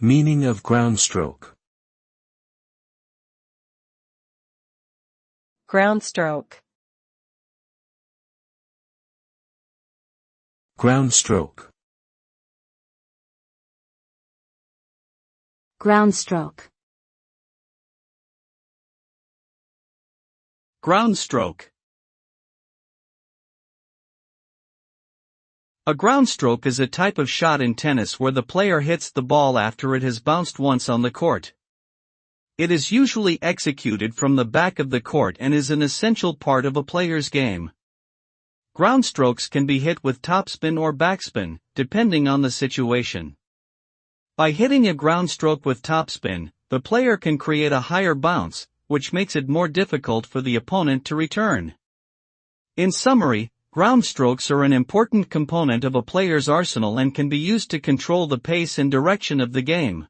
Meaning of groundstroke. Groundstroke. Groundstroke. Groundstroke. Groundstroke. A groundstroke is a type of shot in tennis where the player hits the ball after it has bounced once on the court. It is usually executed from the back of the court and is an essential part of a player's game. Groundstrokes can be hit with topspin or backspin, depending on the situation. By hitting a groundstroke with topspin, the player can create a higher bounce, which makes it more difficult for the opponent to return. In summary, groundstrokes are an important component of a player's arsenal and can be used to control the pace and direction of the game.